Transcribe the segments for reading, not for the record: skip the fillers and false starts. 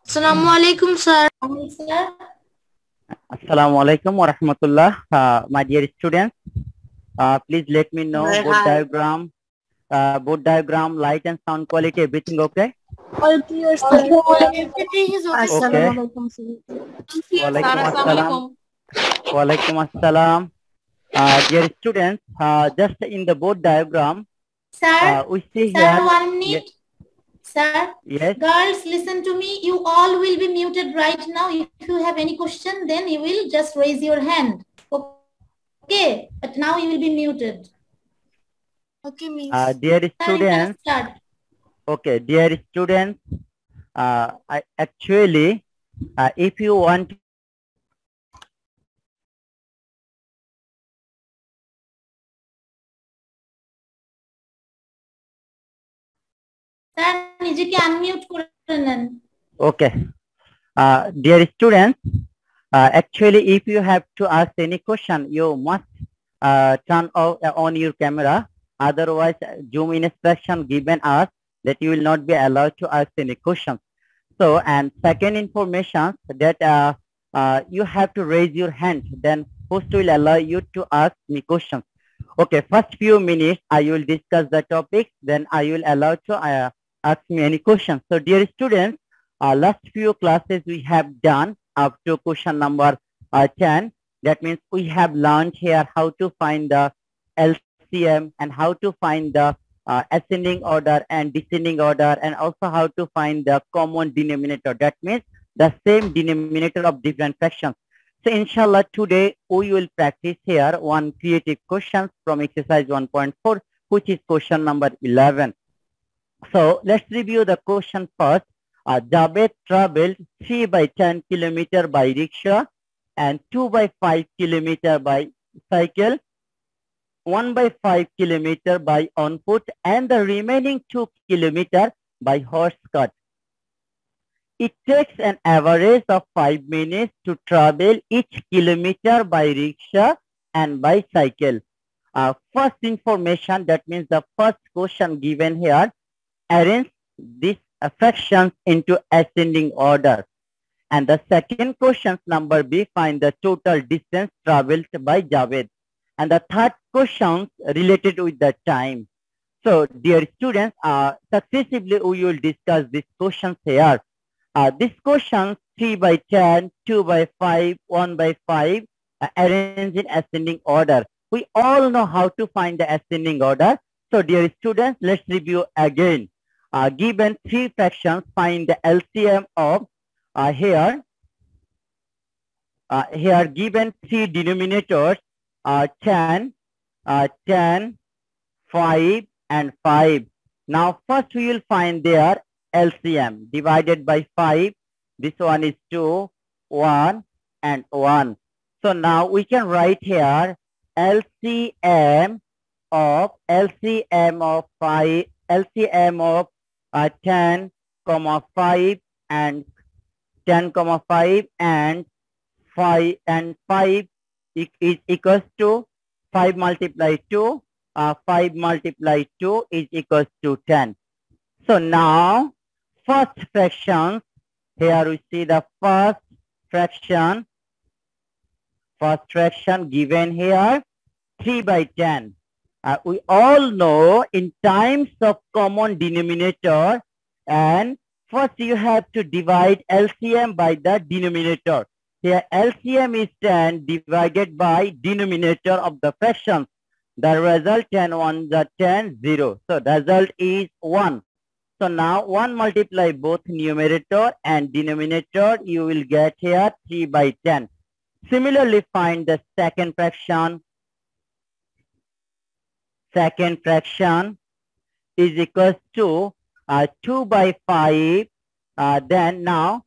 Assalamu alaikum, sir. Assalamu alaikum wa rahmatullah. My dear students, please let me know board diagram, light and sound quality, everything okay? All clear, sir. Everything is okay. Okay. Assalamu alaikum, sir. Walaikum assalam. Walaikum assalam. Dear students, just in the board diagram, Sir, we see sir, here. 1 minute. Sir, Yes. girls, listen to me. You all will be muted right now. If you have any question, then you will just raise your hand. Okay, but now you will be muted. Okay, miss. Dear Sir, you can students. start. Okay, dear students. Actually, if you want Sir, নিজেকে unmute করে নেন. Okay. Dear students, actually, if you have to ask any question, you must turn on your camera. Otherwise, Zoom instruction given us that you will not be allowed to ask any questions. So, and second information that you have to raise your hand. Then host will allow you to ask me questions. Okay, first few minutes I will discuss the topic. Then I will allow to ask me any questions. So, dear students, last few classes we have done up to question number 10. That means we have learned here how to find the LCM and how to find the ascending order and descending order, and also how to find the common denominator. That means the same denominator of different fractions. So inshallah today we will practice here one creative questions from exercise 1.4, which is question number 11. So let's review the question first. Javed traveled 3 by 10 kilometer by rickshaw and 2 by 5 kilometer by cycle, 1 by 5 kilometer by on foot, and the remaining 2 kilometer by horse cart. It takes an average of 5 minutes to travel each kilometer by rickshaw and by cycle. First information, that means the first question given here, arrange these fractions into ascending order. And the second question, number B, find the total distance traveled by Javed. And the third question related with the time. So, dear students, successively we will discuss these questions here. This question 3 by 10, 2 by 5, 1 by 5, arranged in ascending order. We all know how to find the ascending order. So, dear students, let's review again. Given 3 fractions, find the LCM of here given 3 denominators, 10, 10, 5, and 5. Now, first we will find their LCM divided by 5. This one is 2, 1, and 1. So now we can write here LCM of 5, LCM of 10, 5 and 10, 5 and 5 and 5 is equals to 5 multiplied 2. 5 multiplied 2 is equals to 10. So now first fraction, here we see the first fraction given here 3 by 10. We all know in times of common denominator, and first you have to divide LCM by the denominator. Here LCM is 10 divided by denominator of the fractions. The result 10 1 the 10 0. So the result is 1. So now 1 multiply both numerator and denominator, you will get here 3 by 10. Similarly, find the second fraction. Second fraction is equals to 2 by 5. Then now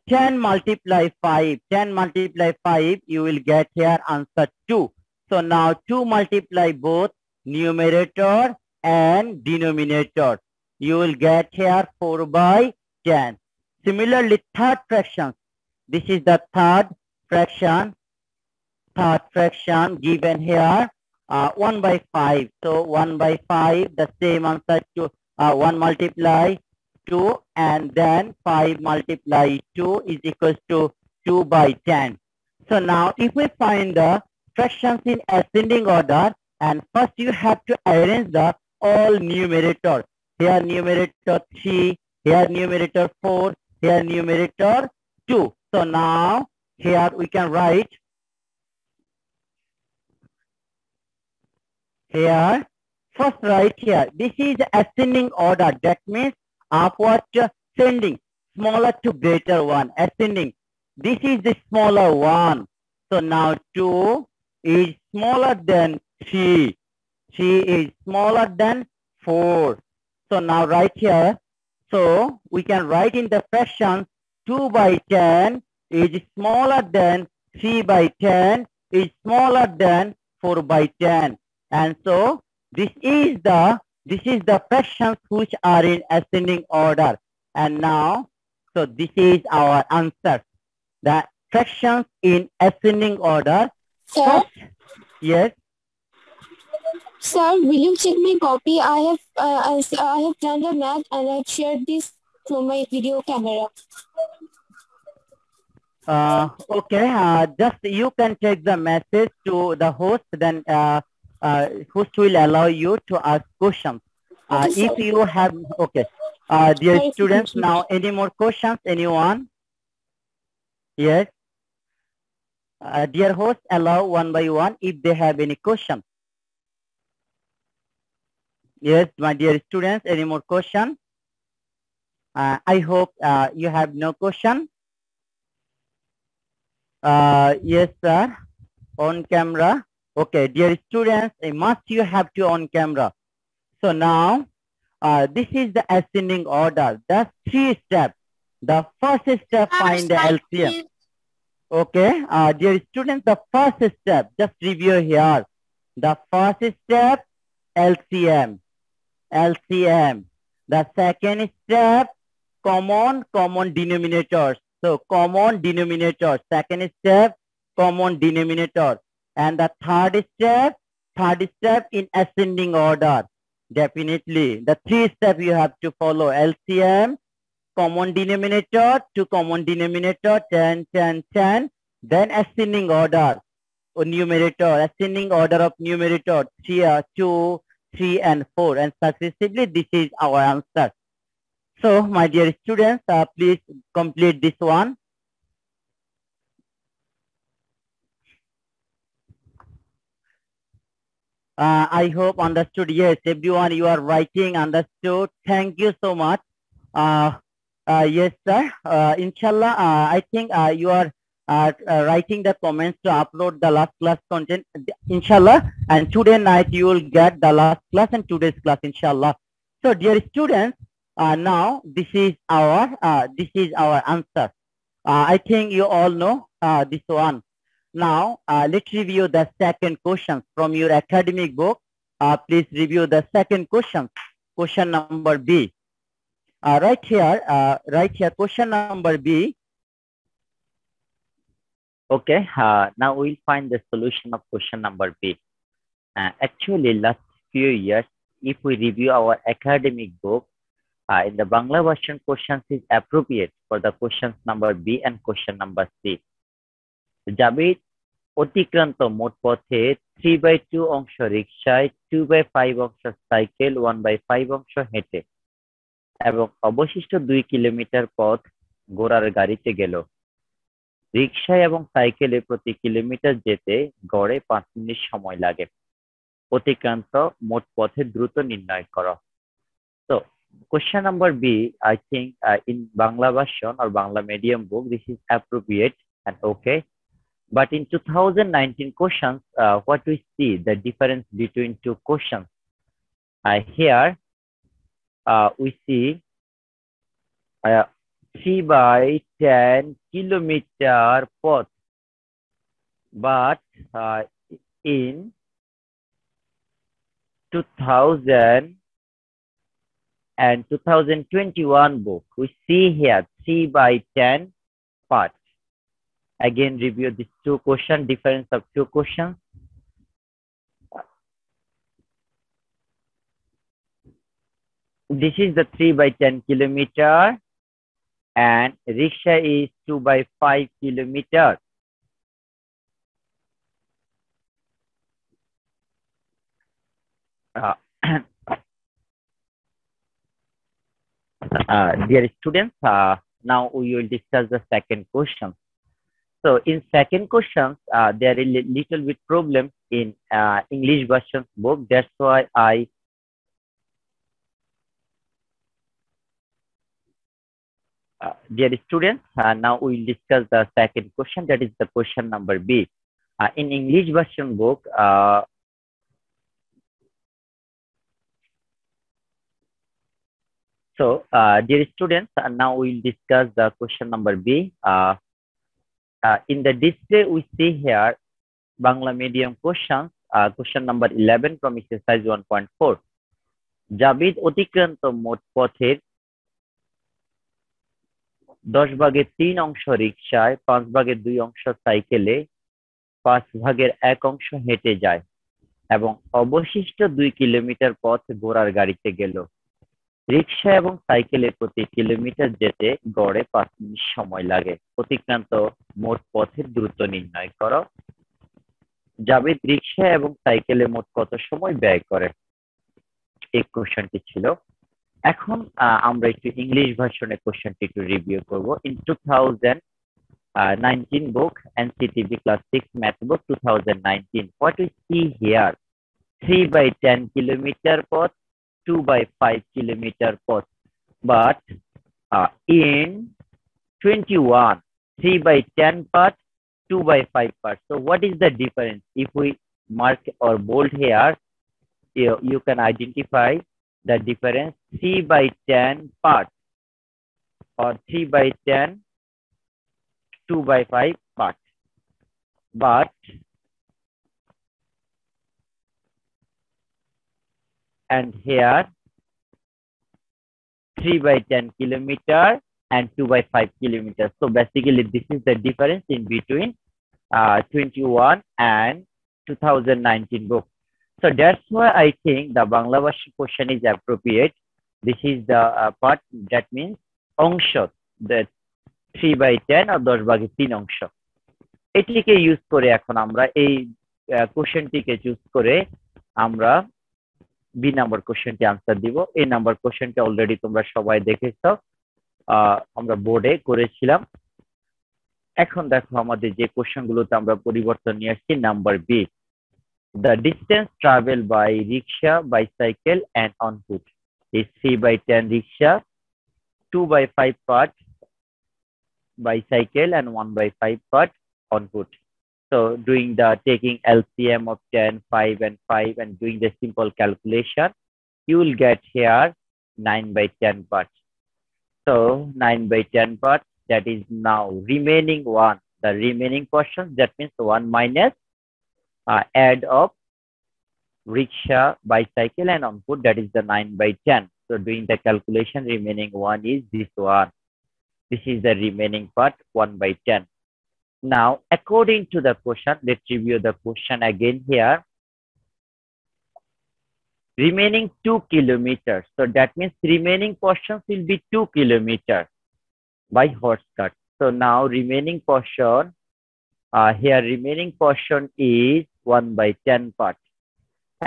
10 multiply 5. 10 multiply 5, you will get here answer 2. So now 2 multiply both numerator and denominator. You will get here 4 by 10. Similarly, third fraction. This is the third fraction. Third fraction given here 1 by 5. So 1 by 5, the same answer to 1 multiply 2, and then 5 multiply 2 is equals to 2 by 10. So now if we find the fractions in ascending order, and first you have to arrange the all numerator. Here numerator 3, here numerator 4, here numerator 2. So now here we can write here, first right here, this is ascending order. That means upward ascending, smaller to greater one, ascending. This is the smaller one. So now 2 is smaller than 3. 3 is smaller than 4. So now right here, so we can write in the fraction 2 by 10 is smaller than 3 by 10 is smaller than 4 by 10. And so this is the fractions which are in ascending order. And now, so this is our answer. The fractions in ascending order. Sir, First, yes. sir, will you check my copy? I have done the math and I've shared this through my video camera. Okay. Just you can take the message to the host. Then host will allow you to ask questions. Okay, sir. If you have, okay. Dear students, now any more questions? Anyone? Yes. Dear host, allow one by one if they have any question. Yes, my dear students, any more question? I hope you have no question. Yes, sir. On camera. Okay, dear students, must you have to on camera. So now, this is the ascending order. That's 3 steps. The first step, find the LCM. Okay, dear students, the first step, just review here. The first step, LCM. LCM. The second step, common denominators. So common denominator. Second step, common denominator. And the third step in ascending order. Definitely. The 3 steps you have to follow. LCM, common denominator to common denominator, 10, 10, 10. Then ascending order. Numerator, ascending order of numerator, 3, 2, 3, and 4. And successively, this is our answer. So, my dear students, please complete this one. I hope understood. Yes, everyone, you are writing, understood. Thank you so much. Yes, sir. Inshallah, I think you are writing the comments to upload the last class content, inshallah. And today night you will get the last class and today's class, inshallah. So, dear students, now this is our answer. I think you all know this one. Now, let's review the second question from your academic book. Please review the second question. Question number B. Right here, question number B. Okay, now we'll find the solution of question number B. Actually, last few years, if we review our academic book, in the Bangla version, questions is appropriate for the questions number B and question number C. Jabit অতিক্রান্ত মোট পথে 3/2 অংশ রিকশায়, 2/5 অংশ cycle, 1/5 অংশ হেঁটে এবং অবশিষ্ট 2 কিলোমিটার পথ ঘোড়ার গাড়িতে গেল। রিকশায় এবং সাইকেলে প্রতি কিলোমিটার যেতে গড়ে 5 মিনিট সময় লাগে। অতিক্রান্ত মোট পথের দ্রুত নির্ণয় করো। So question number B, I think in Bangla version or Bangla medium book, this is appropriate and okay. But in 2019 questions, what we see the difference between two questions. Here we see 3/10 kilometer path, but in 2000 and 2021 book, we see here 3/10 path. Again, review these two questions, difference of two questions. This is the 3 by 10 kilometer and rickshaw is 2 by 5 kilometer. Dear students, now we will discuss the second question. So in second question, there is a little bit problem in English version book. That's why dear students, now we will discuss the second question. That is the question number B. In English version book, dear students, now we will discuss the question number B. In the display, we see here Bangla medium questions, question number 11 from exercise 1.4. জাবিদ অতিক্রান্ত মোট পথের 10 ভাগের 3 অংশ রিকশায়, 5 ভাগের 2 অংশ সাইকেলে, 5 ভাগের 1 অংশ হেঁটে যায় এবং অবশিষ্ট 2 কিলোমিটার পথ ঘোড়ার গাড়িতে গেল। রিকশা এবং সাইকেলে প্রতি কিলোমিটার যেতে গড়ে 5 মিনিট সময় লাগে। অতিক্রান্ত মোট পথের দূরত্ব নির্ণয় করো। জাবিদ রিকশা এবং সাইকেলে মোট কত সময় ব্যয় করে? এই কোশ্চেনটি ছিল। এখন আমরা একটু ইংলিশ ভার্সনে কোশ্চেনটি একটু রিভিউ করব। In 2019 book NCTB class 6 math book 2019, what we see here, 3 by 10 kilometer path, 2 by 5 kilometer path, but in 21, 3 by 10 path, 2 by 5 path. So what is the difference? If we mark or bold here, you can identify the difference. 3 by 10 part or 3 by 10, 2 by 5 part. But and here 3 by 10 kilometer and 2 by 5 kilometers. So basically this is the difference in between 21 and 2019 book. So that's why I think the Bangla version question is appropriate. This is the part that means অংশ, the 3 by 10 or 10 ভাগের 3 অংশ। এটিকে use করে এখন আমরা এই কোশ্চেনটিকে choose করে আমরা বি নাম্বার কোশ্চেনটি আনসার দিব। এই নাম্বার কোশ্চেনটি অলরেডি তোমরা সবাই দেখেছো, আমরা বোর্ডে করেছিলাম। এখন দেখো আমাদের যে কোশ্চেনগুলোতে আমরা পরিবর্তন নিয়ে আসছি। Number B, the distance traveled by rickshaw, bicycle and on foot is 3 by 10 rickshaw, 2 by 5 part bicycle and 1 by 5 part on foot. So doing the taking LCM of 10, 5 and 5 and doing the simple calculation, you will get here 9 by 10 parts. So 9 by 10 parts, that is now remaining 1. The remaining portion, that means 1 minus add of rickshaw, bicycle and on foot, that is the 9 by 10. So doing the calculation, remaining 1 is this one. This is the remaining part, 1 by 10. Now according to the question, let's review the question again here. Remaining 2 kilometers, so that means remaining portions will be 2 kilometers by horse cart. So now remaining portion, here remaining portion is 1 by 10 part.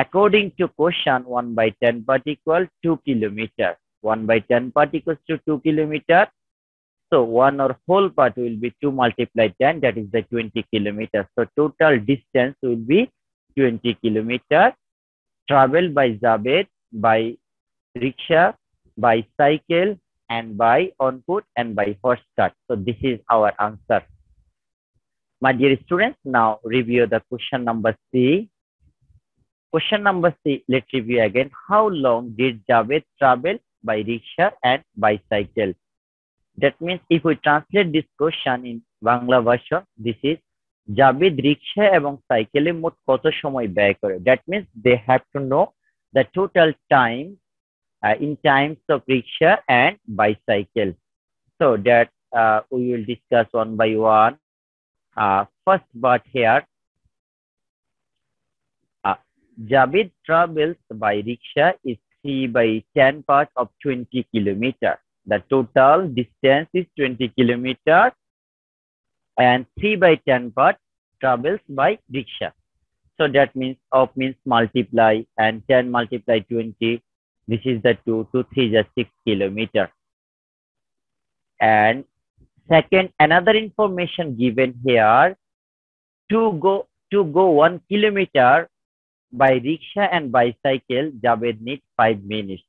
According to question, 1 by 10 part equal 2 kilometer. 1 by 10 part equals to 2 kilometer. So 1 or whole part will be 2 multiplied 10, that is the 20 kilometers. So total distance will be 20 kilometers traveled by Zabed, by rickshaw, by cycle and by on foot and by horse cart. So this is our answer. My dear students, now review the question number C. Question number C, let's review again. How long did Javed travel by rickshaw and bicycle? That means if we translate this question in Bangla version, this is Javed rickshaw এবং সাইকেলে মোট কত সময় ব্যয় করে? That means they have to know the total time in times of rickshaw and bicycle. So that we will discuss one by one. First part here, Javed travels by rickshaw is 3 by 10 part of 20 kilometer. The total distance is 20 kilometer and 3 by 10 part travels by rickshaw. So that means of means multiply and 10 multiply 20. This is the 2 3 is 6 kilometer. And second, another information given here, to go 1 kilometer by rickshaw and bicycle, Javed needs 5 minutes.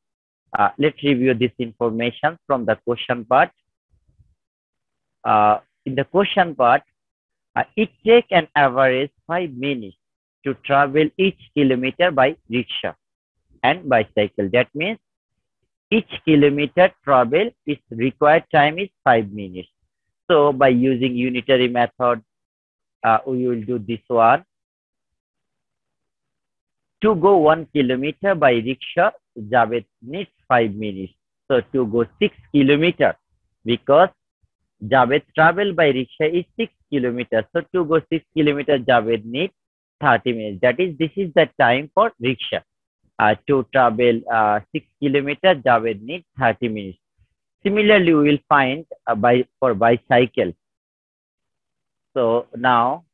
Let's review this information from the question part. In the question part, it takes an average 5 minutes to travel each kilometer by rickshaw and bicycle. That means each kilometer travel is required time is 5 minutes. So by using unitary method, we will do this one. To go 1 kilometer by rickshaw, Javed needs 5 minutes. So to go 6 kilometer, because Javed travel by rickshaw is 6 kilometers. So to go 6 kilometers, Javed needs 30 minutes. That is, this is the time for rickshaw. To travel 6 kilometers, Javed needs 30 minutes. Similarly, we will find for bicycle. So now,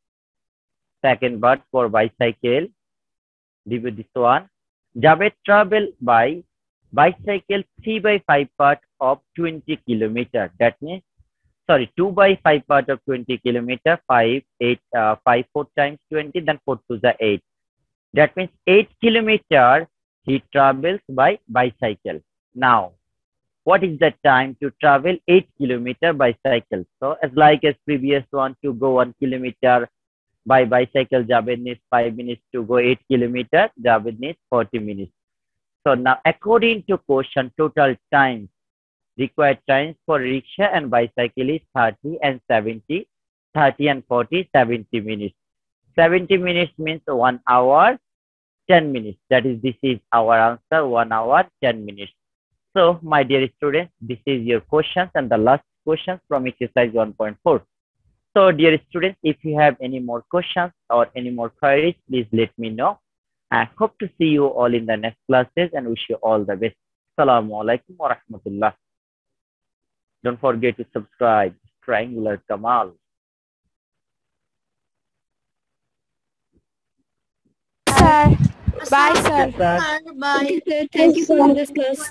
second part for bicycle, review this one. Javed travel by bicycle 3 by 5 part of 20 kilometers. That means, sorry, 2 by 5 part of 20 kilometers, 5, 4 times 20, then 4 to the 8. That means 8 kilometers he travels by bicycle. Now, what is the time to travel 8 kilometers by cycle? So as like as previous one, to go 1 kilometer by bicycle, Javed needs 5 minutes. To go 8 kilometers, Javed needs 40 minutes. So now according to question, total time, required times for rickshaw and bicycle is 30 and 70, 30 and 40, 70 minutes. 70 minutes means 1 hour, 10 minutes. That is, this is our answer, 1 hour, 10 minutes. So, my dear students, this is your questions and the last questions from exercise 1.4. So, dear students, if you have any more questions or any more queries, please let me know. I hope to see you all in the next classes and wish you all the best. Assalamu alaikum wa rahmatullah. Don't forget to subscribe. Triangular Kamal. Sir. Bye, sir. Yes, sir. Bye. Thank you for this class.